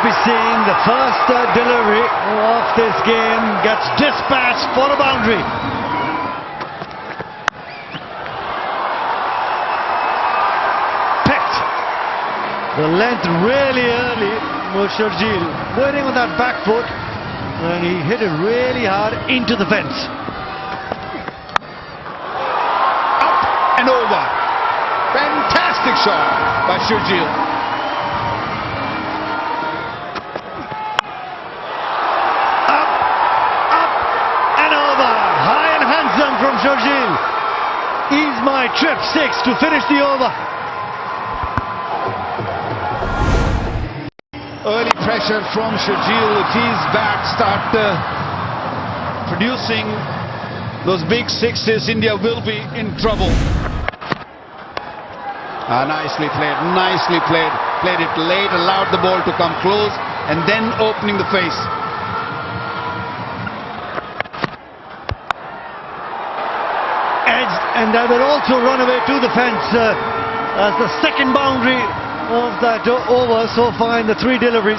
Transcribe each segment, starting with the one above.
might be seeing the first delivery of this game gets dispatched for a boundary. Picked the length really early was Shahid, waiting on that back foot, and he hit it really hard into the fence. Up and over. Fantastic shot by Shahid. From Shahid. Ease my trip 6 to finish the over. Early pressure from Shahid. If his bat start producing those big sixes, India will be in trouble. Nicely played, nicely played. Played it late, allowed the ball to come close, and then opening the face. And that will also run away to the fence as the second boundary of that over so far in the 3 deliveries.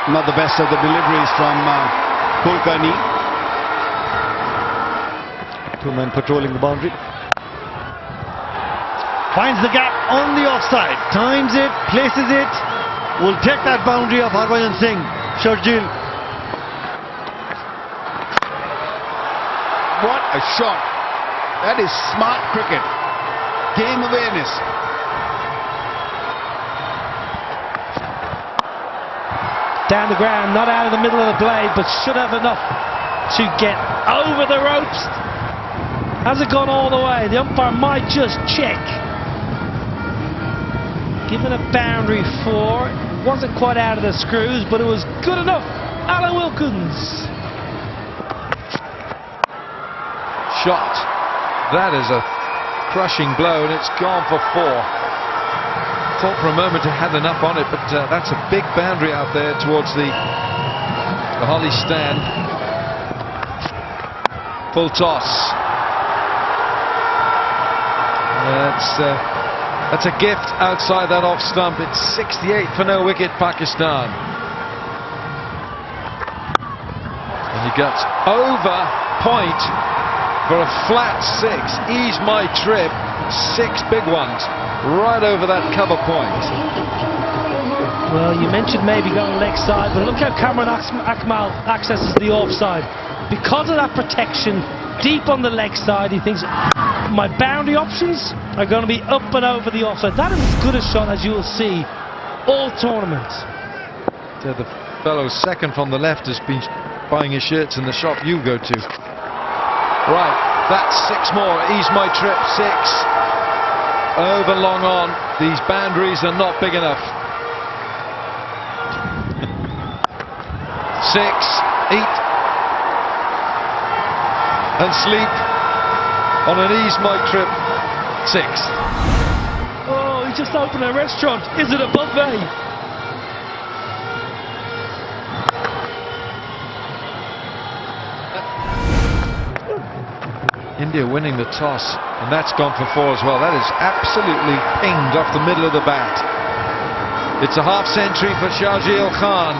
Not the best of the deliveries from Tendulkar. 2 men patrolling the boundary. Finds the gap on the offside, times it, places it, will take that boundary of Harbhajan Singh. Shahid. What a shot. That is smart cricket. Game awareness. Down the ground, not out of the middle of the blade, but should have enough to get over the ropes. Has it gone all the way? The umpire might just check. Given a boundary 4. Wasn't quite out of the screws, but it was good enough. Alan Wilkins. Shot. That is a crushing blow, and it's gone for 4. Thought for a moment it had enough on it, but that's a big boundary out there towards the Holly stand. Full toss. That's a gift outside that off stump. It's 68 for no wicket, Pakistan. And he gets over point for a flat 6. Ease my trip. 6 big ones right over that cover point. Well, you mentioned maybe going leg side, but look how Kamran Akmal accesses the offside. Because of that protection deep on the leg side, he thinks my boundary options are going to be up and over the offside. That is as good a shot as you will see all tournament. So the fellow second from the left has been buying his shirts in the shop you go to. Right, that's 6 more. Ease my trip, 6. Over long on. These boundaries are not big enough. 6, eat and sleep on an ease my trip 6. Oh, he just opened a restaurant. Is it a buffet? India winning the toss, and that's gone for 4 as well. That is absolutely pinged off the middle of the bat. It's a half century for Shahid Khan.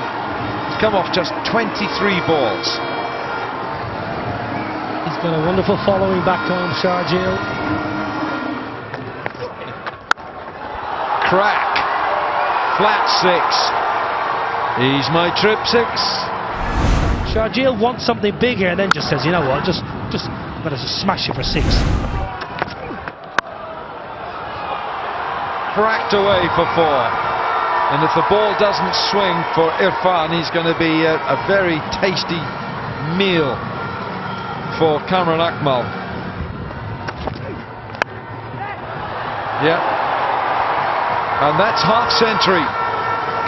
He's come off just 23 balls. He's got a wonderful following back home, Shahid. Crack. Flat 6. Ease my trip 6. Shahid wants something bigger and then just says, you know what, just I'm going to smash it for 6. Cracked away for 4. And if the ball doesn't swing for Irfan, he's going to be a very tasty meal for Kamran Akmal. Yeah. And that's half century.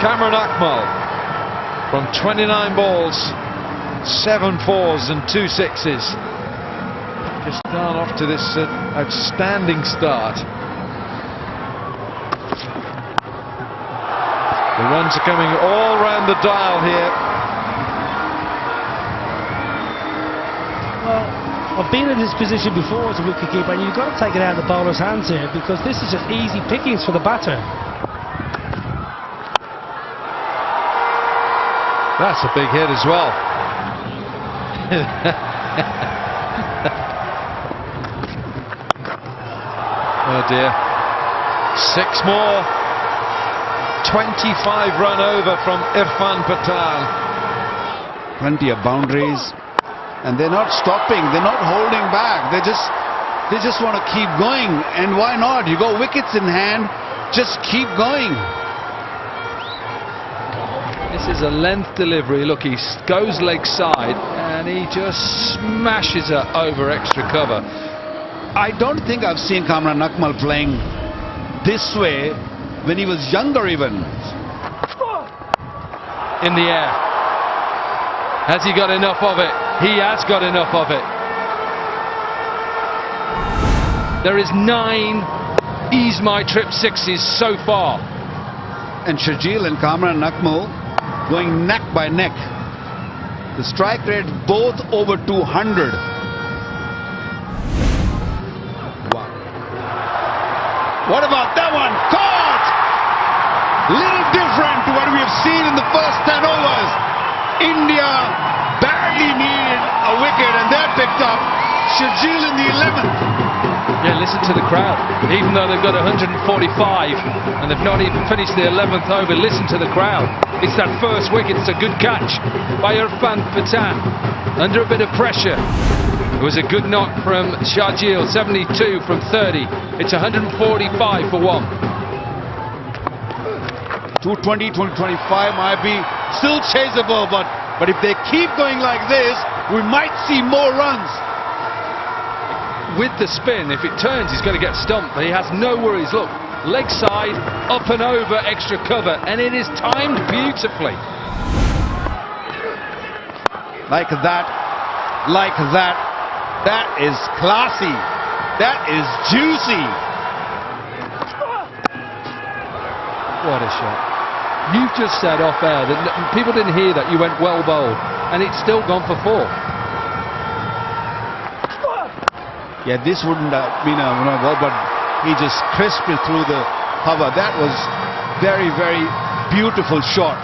Kamran Akmal from 29 balls, 7 4s and 2 6s. Just down off to this outstanding start. The runs are coming all round the dial here. Well, I've been in this position before as a wicketkeeper, and you've got to take it out of the bowler's hands here, because this is just easy pickings for the batter. That's a big hit as well. Oh dear. 6 more. 25 run over from Irfan Pathan. Plenty of boundaries, and they're not stopping, they're not holding back, they just want to keep going. And why not? You got wickets in hand, just keep going. This is a length delivery. Look, he goes leg side and he just smashes it over extra cover. I don't think I've seen Kamran Akmal playing this way when he was younger even. In the air. Has he got enough of it? He has got enough of it. There is 9 Ease My Trip 6s so far. And Shahid and Kamran Akmal going neck by neck. The strike rate both over 200. Wow. What about that one? Caught! Little different to what we have seen in the first 10 overs. India badly needed a wicket, and they're picked up. Shahid in the 11th. Yeah, listen to the crowd. Even though they've got 145 and they've not even finished the 11th over, listen to the crowd. It's that first wicket. It's a good catch by Irfan Pathan. Under a bit of pressure. It was a good knock from Shahid, 72 from 30. It's 145 for 1. 220, 225 might be still chaseable, but if they keep going like this, we might see more runs. With the spin, if it turns, he's going to get stumped, but he has no worries. Look, leg side, up and over, extra cover, and it is timed beautifully. Like that, like that. That is classy. That is juicy. What a shot. You've just said off air that people didn't hear that you went well bowled, and it's still gone for 4. Yeah, this wouldn't have been a ball, but he just crisped it through the cover. That was very, very beautiful shot.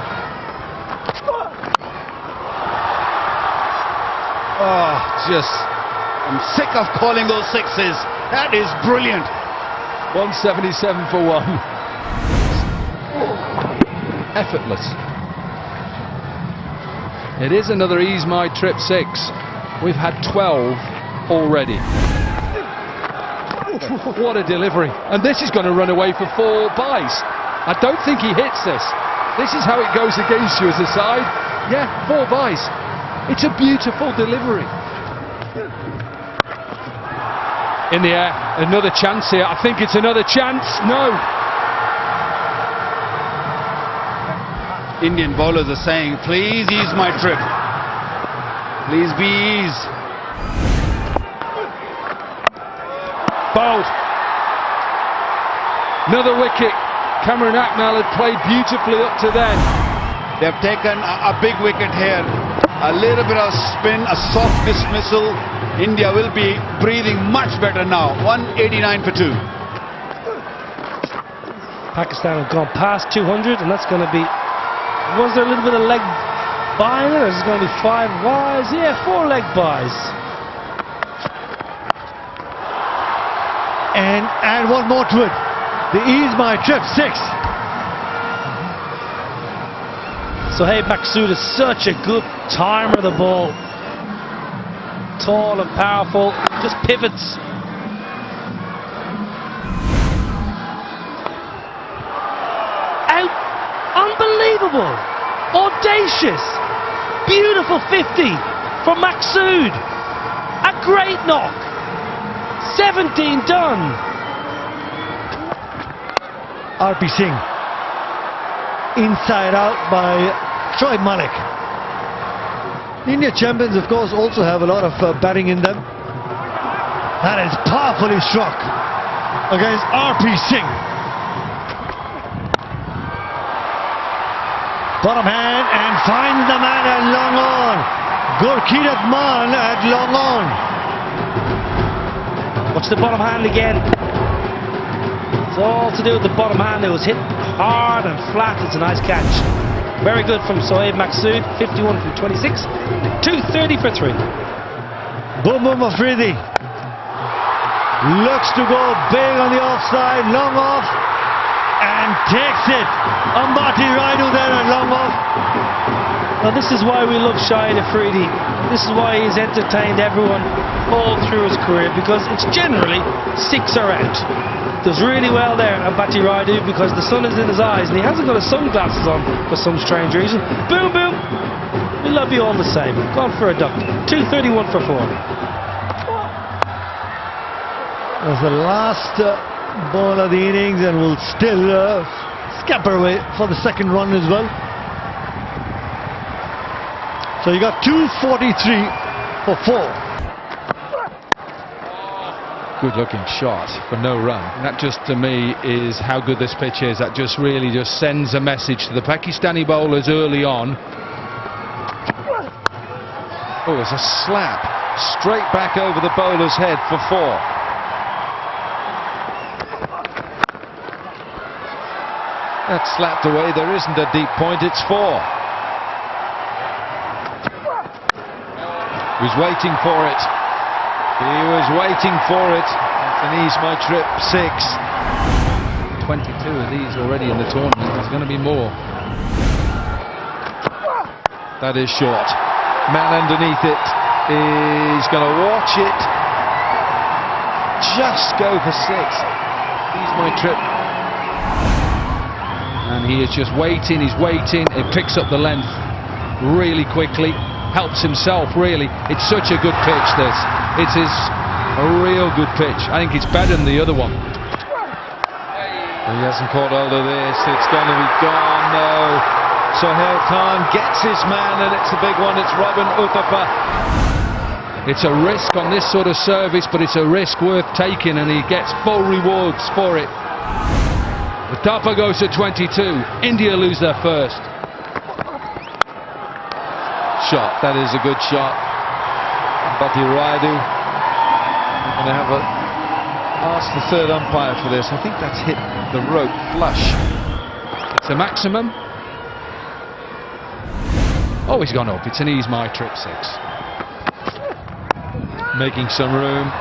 Oh, I'm sick of calling those 6s. That is brilliant. 177 for 1. Effortless. It is another Ease My Trip 6. We've had 12 already. What a delivery. And this is going to run away for 4 byes. I don't think he hits this. This is how it goes against you as a side. Yeah, 4 byes. It's a beautiful delivery. In the air, another chance here. I think it's another chance. No. Indian bowlers are saying, please ease my trip. Please be eased. Bowled. Another wicket. Kamran Akmal had played beautifully up to then. They've taken a big wicket here. A little bit of spin, a soft dismissal. India will be breathing much better now. 189 for 2. Pakistan have gone past 200, and that's going to be... Was there a little bit of leg by there? Is it going to be 5 byes? Yeah, 4 leg byes. And add one more to it. The Ease My Trip 6. Shahid Maksud is such a good timer of the ball. Tall and powerful, just pivots. Out, unbelievable, audacious, beautiful 50 from Maksud. A great knock. 17 done. R.P. Singh. Inside out by Shoaib Malik. The India champions, of course, also have a lot of batting in them. That is powerfully struck against R.P. Singh. Bottom hand and finds the man at long on. Gurkeerat Man at long on. catch, the bottom hand again. It's all to do with the bottom hand. It was hit hard and flat. It's a nice catch. Very good from Sohaib Maksud, 51 from 26, 230 for 3. Boom boom Afridi. Looks to go big on the offside, long off, and takes it. Ambati Raidu there and long off. Now this is why we love Shahid Afridi. This is why he's entertained everyone all through his career, because it's generally 6 or out. Does really well there, Ambati Raidu, because the sun is in his eyes and he hasn't got his sunglasses on for some strange reason. Boom boom. We love you all the same. Gone for a duck. 231 for 4. That's the last ball of the innings, and will still scamper away for the second run as well. So you got 243 for 4. Good looking shot for no run. That just to me is how good this pitch is. That just really just sends a message to the Pakistani bowlers early on. Oh, it's a slap straight back over the bowler's head for 4. That's slapped away. There isn't a deep point. It's 4. He was waiting for it. He was waiting for it. That's an ease my trip 6. 22 of these already in the tournament. There's going to be more. That is short. Man underneath it is going to watch it. Just go for 6. Ease my trip. And he is just waiting. He's waiting. It picks up the length really quickly. Helps himself really. It's such a good pitch, this. It is a real good pitch. I think it's better than the other one. He hasn't caught hold of this. It's going to be gone. No. Sohail Khan gets his man, and it's a big one. It's Robin Uthappa. It's a risk on this sort of service, but it's a risk worth taking, and he gets full rewards for it. Uthappa goes to 22. India lose their first. Shot. That is a good shot. Ambati Raidu. I'm going to have a ask the third umpire for this. I think that's hit the rope flush. It's a maximum. Oh, he's gone up. It's an ease my trip 6. Making some room.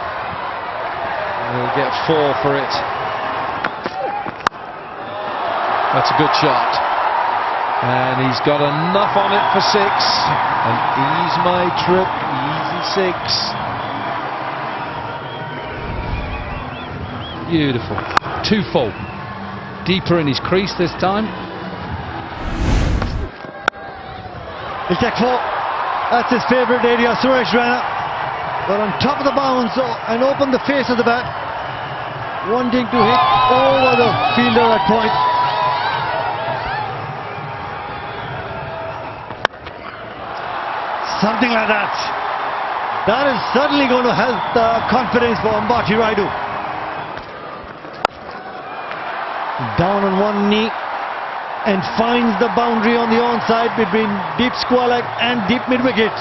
We'll get 4 for it. That's a good shot. And he's got enough on it for 6. And ease my trip, easy 6. Beautiful. 2 full. Deeper in his crease this time. He'll take 4. That's his favourite area, Suresh Raina. But on top of the bounce and open the face of the bat. Wanting to hit over the fielder at point. Something like that. That is certainly going to help the confidence for Ambati Raidu. Down on one knee and finds the boundary on the onside between deep square leg and deep mid wicket.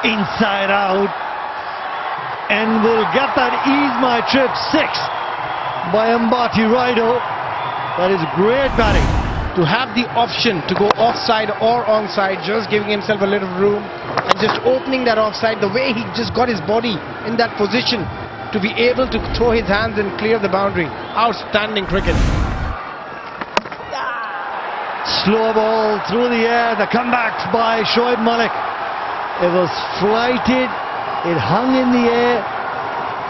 Inside out, and will get that ease my trip 6 by Ambati Raidu. That is great batting. To have the option to go offside or onside, just giving himself a little room and just opening that offside, the way he just got his body in that position to be able to throw his hands and clear the boundary. Outstanding cricket. Slow ball through the air, the comeback by Shoaib Malik. It was flighted, it hung in the air.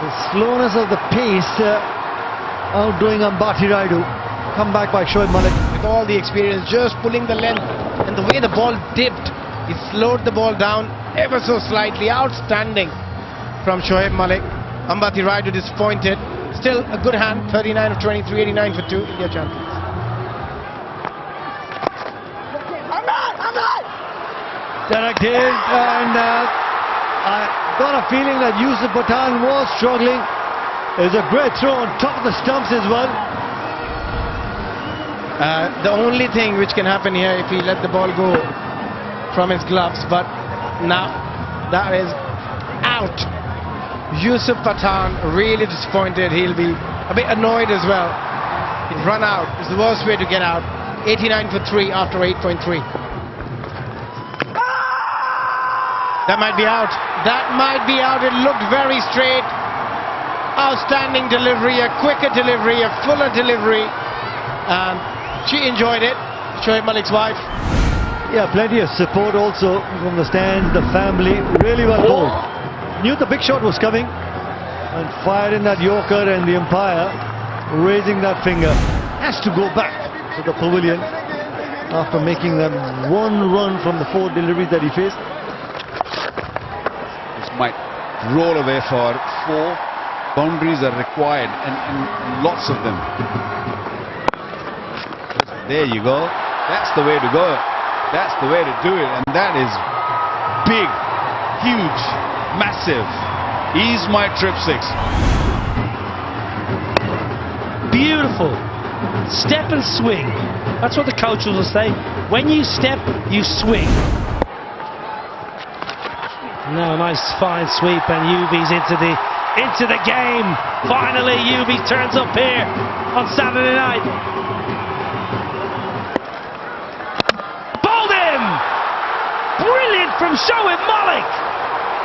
The slowness of the pace outdoing Ambati Raidu. Come back by Shoaib Malik. With all the experience, just pulling the length and the way the ball dipped, he slowed the ball down ever so slightly. Outstanding from Shoaib Malik. Ambati Raidu disappointed. Still a good hand. 39 of 23, 89 for 2. India champions. Direct hit, and I got a feeling that Yusuf Pathan was struggling. It was a great throw on top of the stumps as well. The only thing which can happen here if he let the ball go from his gloves, but now that is out. Yusuf Pathan really disappointed. He'll be a bit annoyed as well. He's run out. It's the worst way to get out. 89 for 3 after 8.3. That might be out. That might be out. It looked very straight. Outstanding delivery, a quicker delivery, a fuller delivery. And she enjoyed it. Shoaib Malik's wife. Yeah, plenty of support also from the stands, the family, really well bowled. Knew the big shot was coming and fired in that Yorker, and the umpire raising that finger. Has to go back to the pavilion after making that one run from the 4 deliveries that he faced. This might roll away for 4. Boundaries are required and lots of them. There you go. That's the way to go. That's the way to do it, and that is big, huge, massive. He's my trip 6. Beautiful. Step and swing. That's what the coaches will say. When you step, you swing. Now, nice fine sweep, and Yubi's into the game. Finally, Yubi turns up here on Saturday night. Brilliant from Shoaib Malik.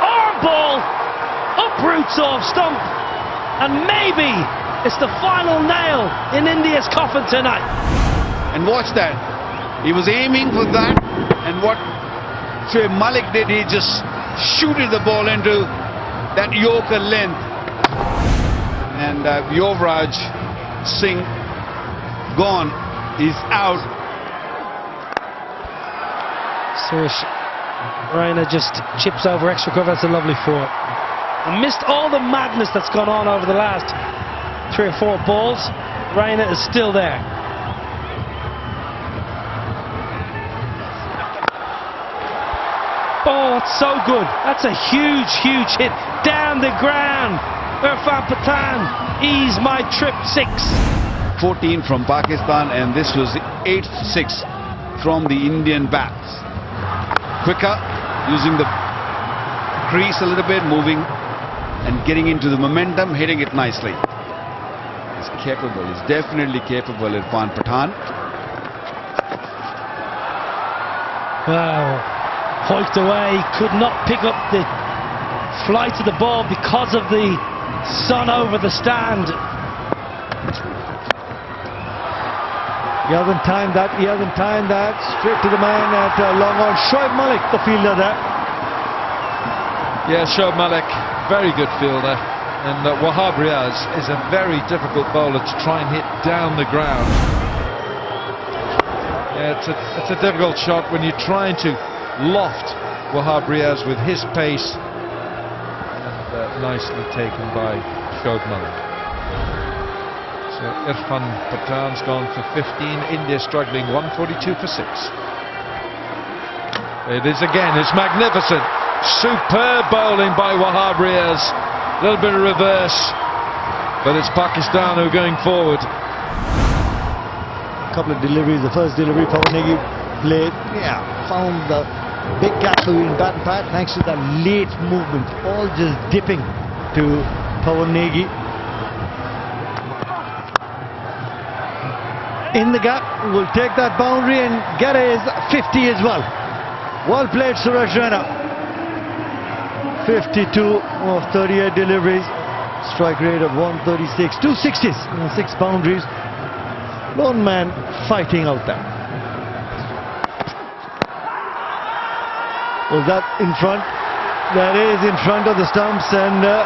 Arm ball, uproots off stump, and maybe it's the final nail in India's coffin tonight. And watch that. He was aiming for that, and what Shoaib Malik did, he just shooted the ball into that Yorker length. And Yuvraj Singh gone. He's out. Suresh Raina just chips over extra cover. That's a lovely 4. I missed all the madness that's gone on over the last 3 or 4 balls. Raina is still there. Oh, it's so good. That's a huge, huge hit. Down the ground. Irfan Pathan, ease my trip 6. 14 from Pakistan, and this was the 8th 6 from the Indian bats. Quicker, using the crease a little bit, moving and getting into the momentum, hitting it nicely. He's capable, he's definitely capable, Irfan Pathan. Wow, hoiked away, could not pick up the flight of the ball because of the sun over the stand. He hasn't timed that, straight to the man at long on. Shoaib Malik, the fielder there. Yeah, Shoaib Malik, very good fielder. And Wahab Riaz is a very difficult bowler to try and hit down the ground. Yeah, it's a difficult shot when you're trying to loft Wahab Riaz with his pace. And nicely taken by Shoaib Malik. So Irfan Pathan's gone for 15. India struggling, 142 for 6. It is again, it's magnificent. Superb bowling by Wahab Riaz. A little bit of reverse, but it's Pakistan who are going forward. A couple of deliveries. The first delivery, Pawanegi played, found the big gap between bat and pad thanks to that late movement, all just dipping to Pawanegi. In the gap, will take that boundary and get his 50 as well. Well played, Suresh Raina. 52 of 38 deliveries, strike rate of 136, 2 60s, and 6 boundaries. Lone man fighting out there. Was that in front? That is in front of the stumps, and a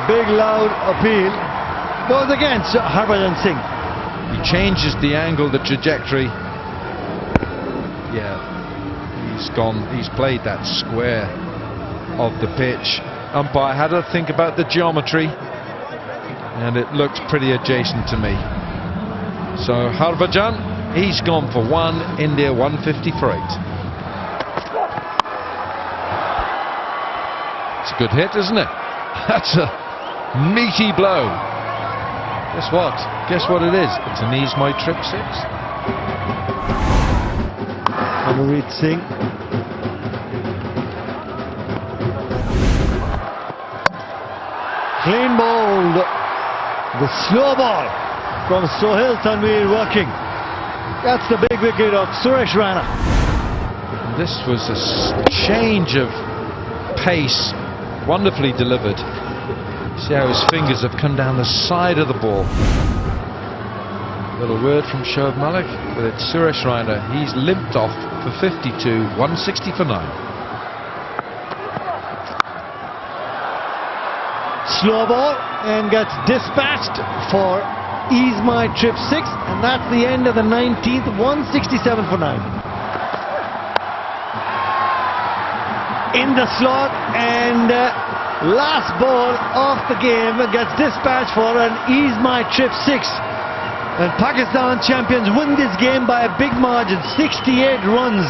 big loud appeal goes against Harbhajan Singh. He changes the angle, the trajectory. Yeah, he's played that square of the pitch. Umpire had to think about the geometry, and it looked pretty adjacent to me. So Harbhajan, he's gone for 1, India 150 for 8. It's a good hit, isn't it? That's a meaty blow. Guess what? Guess what it is? It's an ease my trip 6. Anurit Singh. Clean bowled. The slow ball from Sohail Tanveer working. That's the big wicket of Suresh Raina. This was a change of pace, wonderfully delivered. See how his fingers have come down the side of the ball. Little word from Shoaib Malik, but it's Suresh Raina. He's limped off for 52, 160 for 9. Slow ball and gets dispatched for Ease My Trip 6, and that's the end of the 19th, 167 for 9. In the slot, and last ball of the game gets dispatched for an Ease My Trip 6. And Pakistan champions win this game by a big margin, 68 runs.